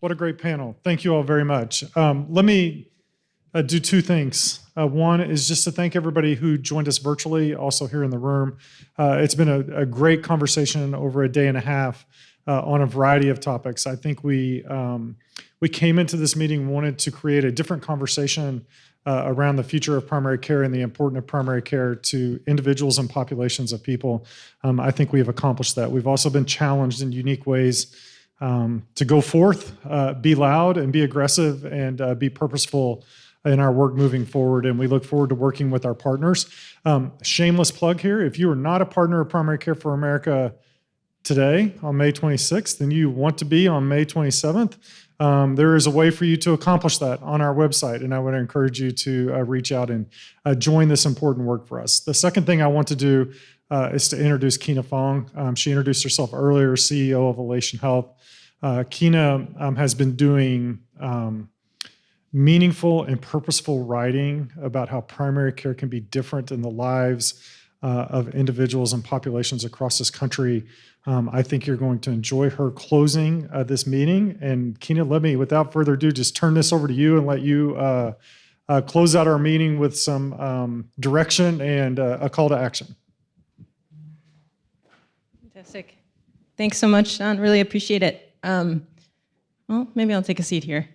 What a great panel. Thank you all very much. Let me do two things. One is just to thank everybody who joined us virtually, also here in the room. It's been a great conversation over a day and a half on a variety of topics. I think we came into this meeting wanted to create a different conversation around the future of primary care and the importance of primary care to individuals and populations of people. I think we have accomplished that. We've also been challenged in unique ways to go forth, be loud and be aggressive and be purposeful in our work moving forward. And we look forward to working with our partners. Shameless plug here. If you are not a partner of Primary Care for America today on May 26th, and you want to be on May 27th, there is a way for you to accomplish that on our website. And I would encourage you to reach out and join this important work for us. The second thing I want to do is to introduce Kyna Fong. She introduced herself earlier, CEO of Elation Health. Kyna has been doing meaningful and purposeful writing about how primary care can be different in the lives of individuals and populations across this country. I think you're going to enjoy her closing this meeting. And Kyna, let me, without further ado, just turn this over to you and let you close out our meeting with some direction and a call to action. Fantastic. Thanks so much, Sean. Really appreciate it. Well, maybe I'll take a seat here.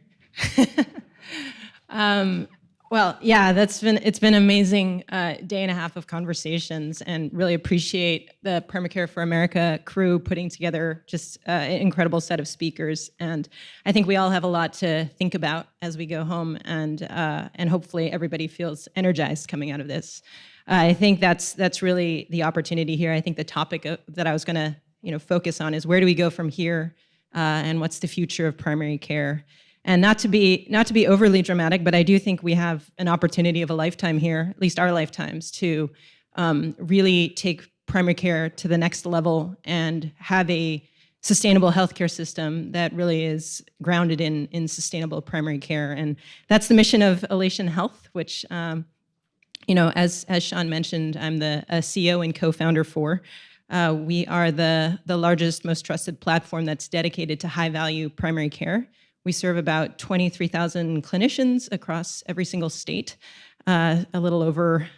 Well, yeah, it's been an amazing day and a half of conversations, and really appreciate the PrimaryCare for America crew putting together just an incredible set of speakers. And I think we all have a lot to think about as we go home, and hopefully everybody feels energized coming out of this. I think that's really the opportunity here. I think the topic that I was going to focus on is where do we go from here, and what's the future of primary care. And not to be overly dramatic, but I do think we have an opportunity of a lifetime here, at least our lifetimes, to really take primary care to the next level and have a sustainable healthcare system that really is grounded in sustainable primary care. And that's the mission of Alation Health, which, as Sean mentioned, I'm the CEO and co-founder for. We are the largest, most trusted platform that's dedicated to high-value primary care. We serve about 23,000 clinicians across every single state. A little over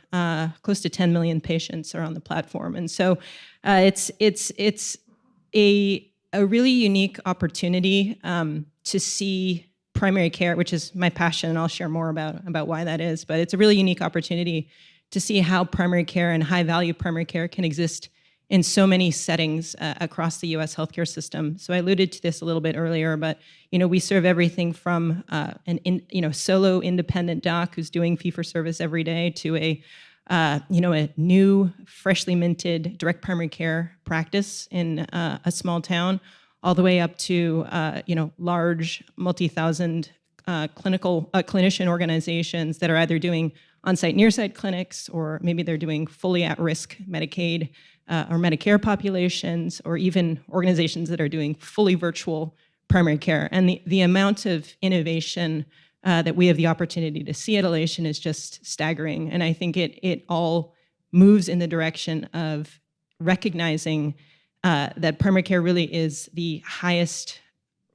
close to 10 million patients are on the platform, and so it's a really unique opportunity to see primary care, which is my passion, and I'll share more about why that is. But it's a really unique opportunity to see how primary care and high-value primary care can exist in so many settings across the U.S. healthcare system. So I alluded to this a little bit earlier, but we serve everything from an solo independent doc who's doing fee-for-service every day to a new, freshly minted direct primary care practice in a small town, all the way up to large, multi-thousand clinician organizations that are either doing on-site, near-site clinics, or maybe they're doing fully at-risk Medicaid or Medicare populations, or even organizations that are doing fully virtual primary care. And the amount of innovation that we have the opportunity to see at Alation is just staggering. And I think it all moves in the direction of recognizing that primary care really is the highest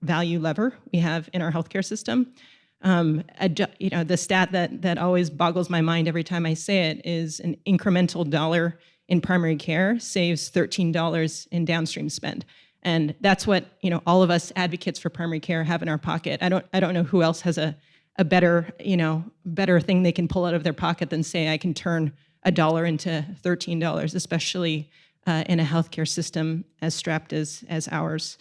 value lever we have in our healthcare system. The stat that always boggles my mind every time I say it is an incremental dollar in primary care saves $13 in downstream spend. And that's what all of us advocates for primary care have in our pocket. I don't know who else has a better thing they can pull out of their pocket than say I can turn $1 into $13, especially in a healthcare system as strapped as ours.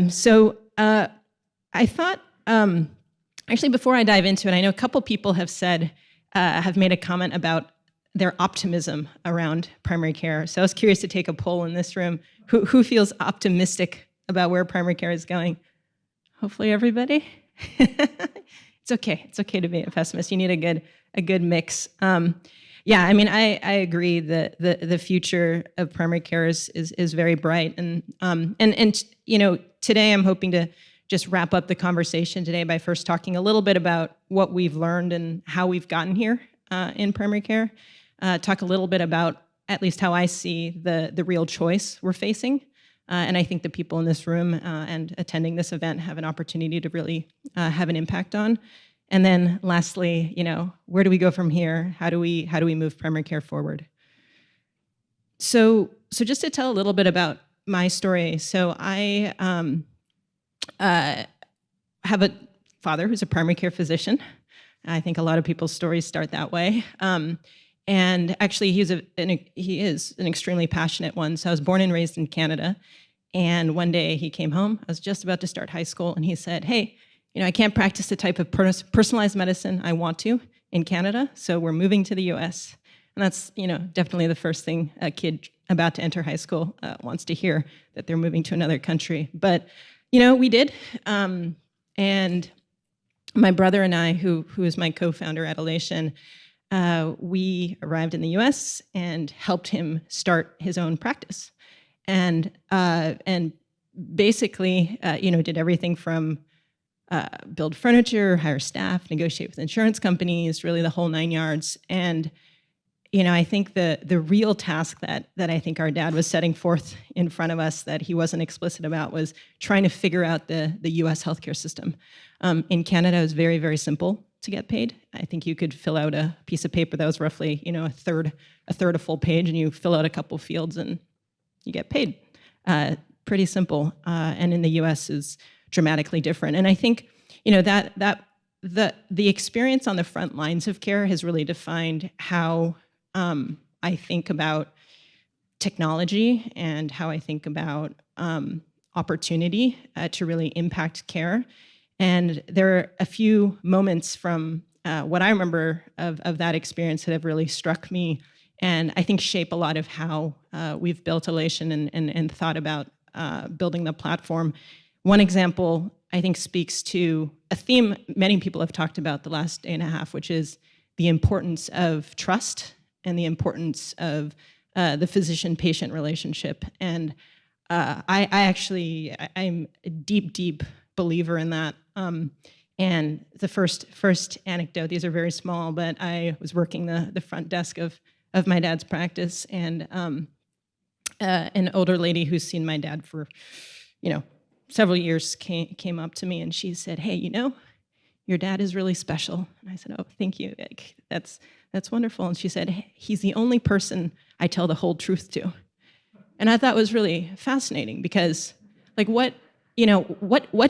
So I thought, actually, before I dive into it, I know a couple people have made a comment about their optimism around primary care. So I was curious to take a poll in this room. Who feels optimistic about where primary care is going? Hopefully everybody. It's okay. It's okay to be a pessimist. You need a good mix. Yeah, I mean, I agree that the future of primary care is very bright. And today I'm hoping to just wrap up the conversation today by first talking a little bit about what we've learned and how we've gotten here in primary care. Talk a little bit about at least how I see the real choice we're facing And I think the people in this room and attending this event have an opportunity to really have an impact on. And then lastly, where do we go from here? How do we move primary care forward? So just to tell a little bit about my story. So I have a father who's a primary care physician. I think a lot of people's stories start that way. And actually, he is an extremely passionate one. So I was born and raised in Canada. And one day he came home. I was just about to start high school, and he said, "Hey, I can't practice the type of personalized medicine I want to in Canada, so we're moving to the US." And that's, definitely the first thing a kid about to enter high school wants to hear, that they're moving to another country. But, we did. And my brother and I, who is my co-founder at Elation, we arrived in the US and helped him start his own practice. And basically, did everything from build furniture, hire staff, negotiate with insurance companies, really the whole 9 yards. And I think the real task that I think our dad was setting forth in front of us that he wasn't explicit about was trying to figure out the US healthcare system. In Canada, it was very, very simple to get paid. I think you could fill out a piece of paper that was roughly, a third a full page, and you fill out a couple fields and you get paid. Pretty simple. And in the US is dramatically different. And I think, the experience on the front lines of care has really defined how I think about technology and how I think about opportunity to really impact care. And there are a few moments from what I remember of that experience that have really struck me, and I think shape a lot of how we've built Alation and thought about building the platform. One example, I think, speaks to a theme many people have talked about the last day and a half, which is the importance of trust and the importance of the physician-patient relationship. And I'm a deep, deep believer in that. And the first anecdote, these are very small, but I was working the front desk of my dad's practice, and an older lady who's seen my dad for, several years came up to me, and she said, "Hey, your dad is really special." And I said, "Oh, thank you. That's wonderful." And she said, "Hey, he's the only person I tell the whole truth to." And I thought it was really fascinating, because what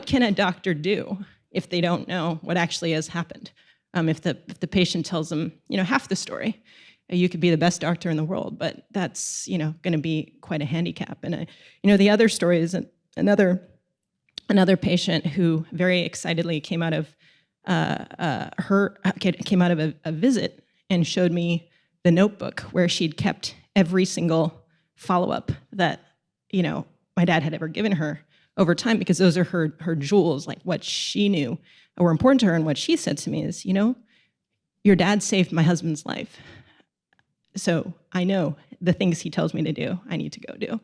can a doctor do if they don't know what actually has happened? If the patient tells them, half the story, you could be the best doctor in the world, but that's, going to be quite a handicap. And, the other story is another patient who very excitedly came out of a visit and showed me the notebook where she'd kept every single follow-up that, my dad had ever given her over time, because those are her jewels, like what she knew were important to her. And what she said to me is, your dad saved my husband's life. So I know the things he tells me to do, I need to go do.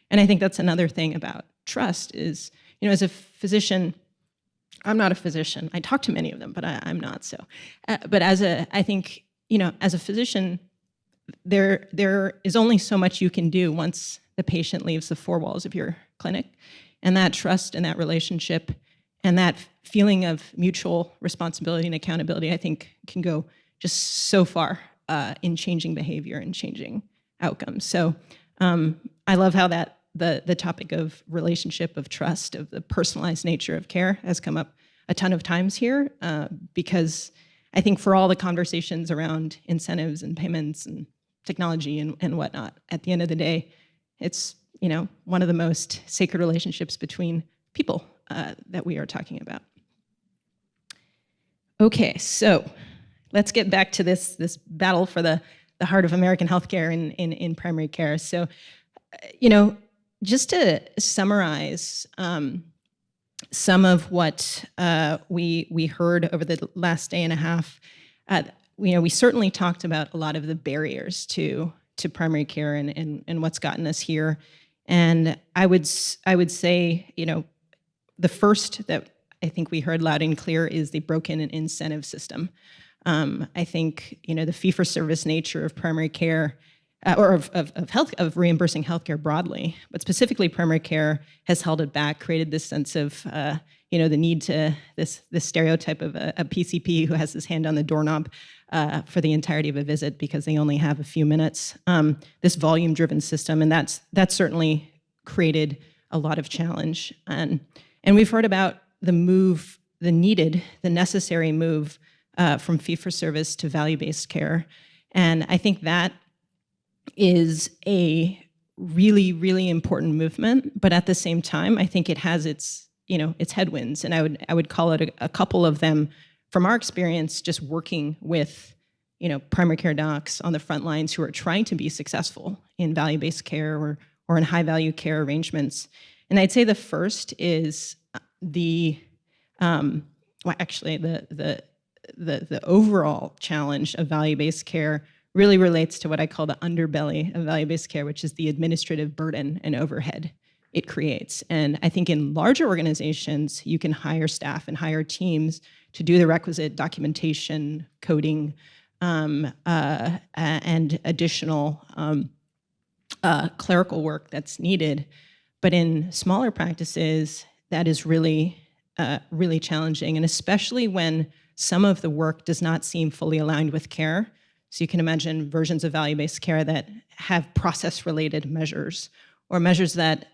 And I think that's another thing about trust is, as a physician, I'm not a physician. I talk to many of them, but I'm not so. But as a physician, there is only so much you can do once the patient leaves the four walls of your clinic. And that trust and that relationship and that feeling of mutual responsibility and accountability, I think, can go just so far in changing behavior and changing outcomes. So I love how the topic of relationship, of trust, of the personalized nature of care has come up a ton of times here, because I think for all the conversations around incentives and payments and technology and whatnot, at the end of the day, it's one of the most sacred relationships between people that we are talking about. Okay, so let's get back to this battle for the heart of American healthcare in primary care. So, just to summarize some of what we heard over the last day and a half, we certainly talked about a lot of the barriers to primary care and what's gotten us here. And I would say, the first that I think we heard loud and clear is the broken incentive system. I think, the fee-for-service nature of primary care or of reimbursing healthcare broadly, but specifically primary care has held it back, created this sense of the need to this stereotype of a PCP who has his hand on the doorknob for the entirety of a visit because they only have a few minutes. This volume-driven system, and that's certainly created a lot of challenge. And we've heard about the necessary move from fee-for-service to value-based care, and I think that is a really, really important movement, but at the same time, I think it has its headwinds, and I would call it a couple of them from our experience, just working with primary care docs on the front lines who are trying to be successful in value-based care or in high-value care arrangements. And I'd say the first is the overall challenge of value-based care really relates to what I call the underbelly of value-based care, which is the administrative burden and overhead it creates. And I think in larger organizations, you can hire staff and hire teams to do the requisite documentation, coding, and additional clerical work that's needed. But in smaller practices, that is really, really challenging, and especially when some of the work does not seem fully aligned with care. So you can imagine versions of value-based care that have process-related measures, or measures that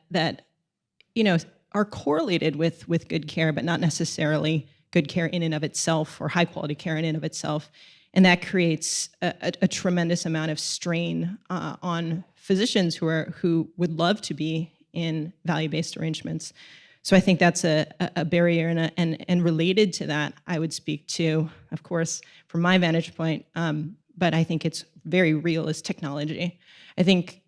are correlated with good care, but not necessarily good care in and of itself, or high-quality care in and of itself. And that creates a tremendous amount of strain on physicians who would love to be in value-based arrangements. So I think that's a barrier, and related to that, I would speak to, of course, from my vantage point, but I think it's very real, is technology. I think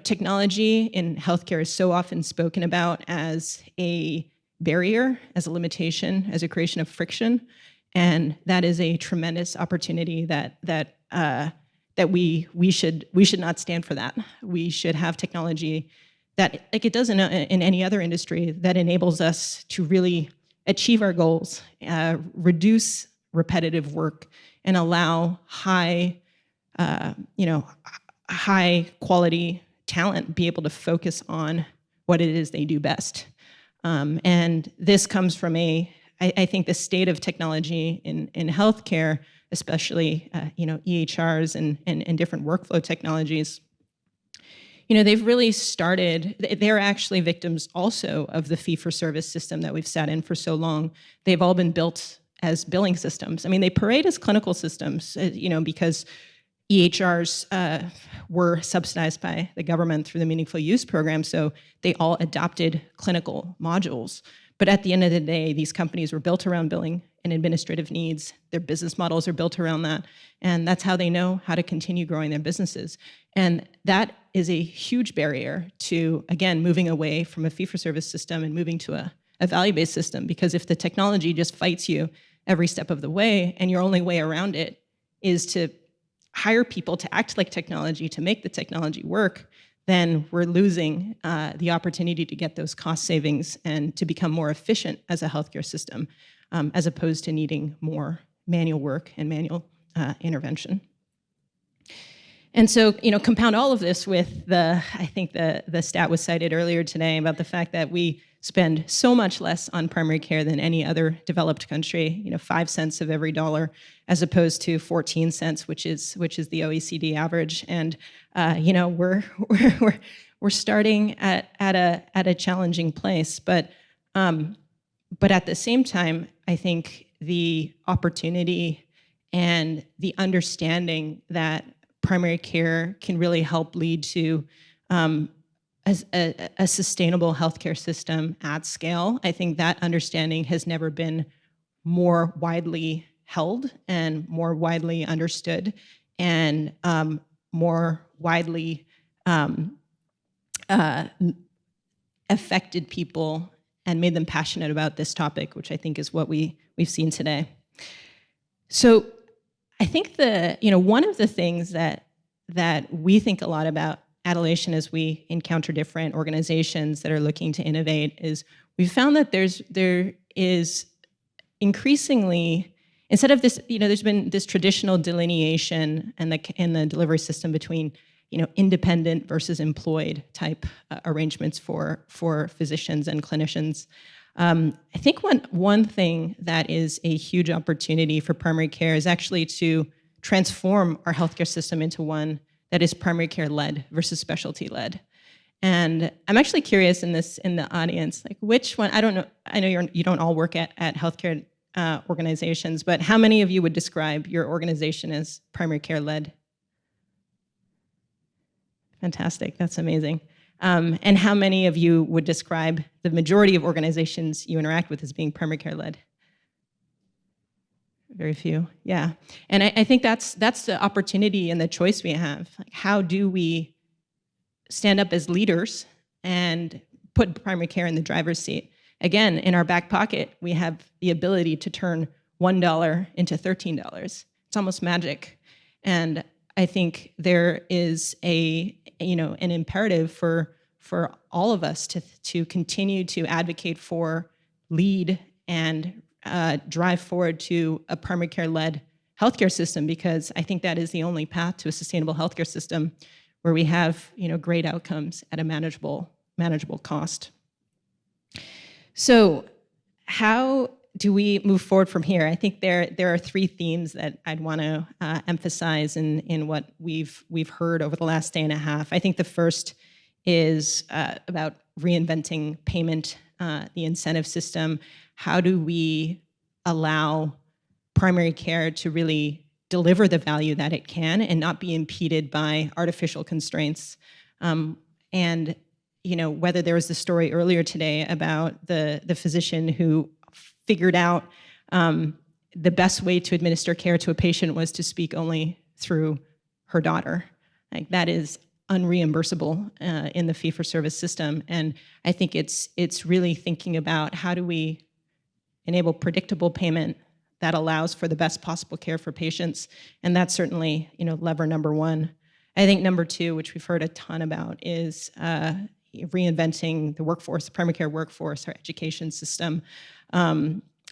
technology in healthcare is so often spoken about as a barrier, as a limitation, as a creation of friction, and that is a tremendous opportunity that we should not stand for that. We should have technology that, like it does in any other industry, that enables us to really achieve our goals, reduce repetitive work, and allow high quality talent be able to focus on what it is they do best. And this comes from I think the state of technology in healthcare, especially EHRs and different workflow technologies. They've really started, they're actually victims also of the fee-for-service system that we've sat in for so long. They've all been built as billing systems. I mean, they parade as clinical systems, because EHRs were subsidized by the government through the Meaningful Use Program, so they all adopted clinical modules. But at the end of the day, these companies were built around billing and administrative needs. Their business models are built around that, and that's how they know how to continue growing their businesses. And that is a huge barrier to, again, moving away from a fee-for-service system and moving to a value-based system, because if the technology just fights you every step of the way, and your only way around it is to hire people to act like technology, to make the technology work, then we're losing the opportunity to get those cost savings and to become more efficient as a healthcare system, as opposed to needing more manual work and manual intervention. And so, compound all of this with I think the stat was cited earlier today about the fact that we spend so much less on primary care than any other developed country, 5 cents of every dollar, as opposed to 14 cents, which is the OECD average. And we're starting at a challenging place, but at the same time, I think the opportunity and the understanding that primary care can really help lead to a sustainable healthcare system at scale. I think that understanding has never been more widely held and more widely understood, and more widely affected people and made them passionate about this topic, which I think is what we've seen today. So I think one of the things that we think a lot about at Alation as we encounter different organizations that are looking to innovate is we've found that there is increasingly, instead of this, there's been this traditional delineation in the delivery system between independent versus employed type arrangements for physicians and clinicians. I think one thing that is a huge opportunity for primary care is actually to transform our healthcare system into one that is primary care led versus specialty led. And I'm actually curious in the audience, like which one, I don't know, I know you don't all work at healthcare organizations, but how many of you would describe your organization as primary care led? Fantastic, that's amazing. And how many of you would describe the majority of organizations you interact with as being primary care led? Very few, yeah. And I think that's the opportunity and the choice we have. Like, how do we stand up as leaders and put primary care in the driver's seat? Again, in our back pocket, we have the ability to turn $1 into $13. It's almost magic. And I think there is an imperative for all of us to continue to advocate for, lead, and drive forward to a primary care-led healthcare system, because I think that is the only path to a sustainable healthcare system where we have great outcomes at a manageable cost. So how do we move forward from here? I think there are three themes that I'd want to emphasize in what we've heard over the last day and a half. I think the first is about reinventing payment, the incentive system. How do we allow primary care to really deliver the value that it can and not be impeded by artificial constraints? And whether there was the story earlier today about the physician who figured out the best way to administer care to a patient was to speak only through her daughter. Like, that is unreimbursable in the fee-for-service system. And I think it's really thinking about how do we enable predictable payment that allows for the best possible care for patients. And that's certainly lever number one. I think number two, which we've heard a ton about, is reinventing the workforce, the primary care workforce, our education system.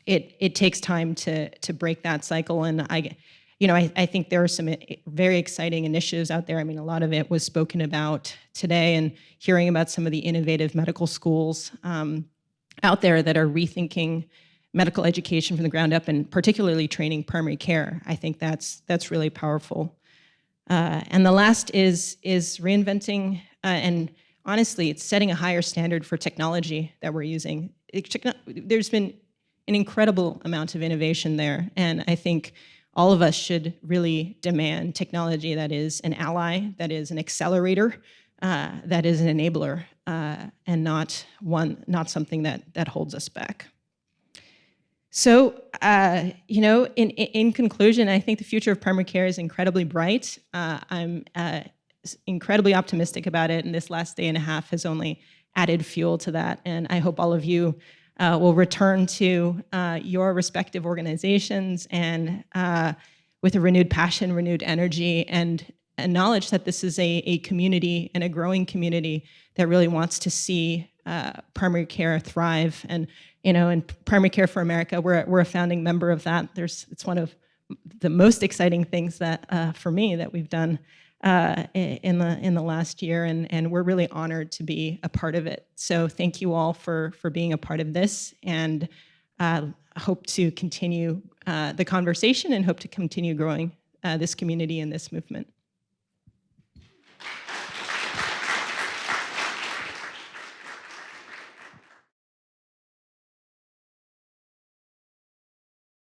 It takes time to break that cycle, and I think there are some very exciting initiatives out there. I mean, a lot of it was spoken about today, and hearing about some of the innovative medical schools out there that are rethinking medical education from the ground up, and particularly training primary care. I think that's really powerful. And the last is reinventing, and honestly, it's setting a higher standard for technology that we're using. There's been an incredible amount of innovation there, and I think all of us should really demand technology that is an ally, that is an accelerator, that is an enabler, and not something that holds us back. So, in conclusion, I think the future of primary care is incredibly bright. I'm incredibly optimistic about it, and this last day and a half has only added fuel to that. And I hope all of you will return to your respective organizations and with a renewed passion, renewed energy, and a knowledge that this is a community, and a growing community, that really wants to see primary care thrive. And in Primary Care for America, we're a founding member of that. It's one of the most exciting things that for me that we've done in the last year, and we're really honored to be a part of it. So thank you all for being a part of this, and hope to continue the conversation, and hope to continue growing this community and this movement.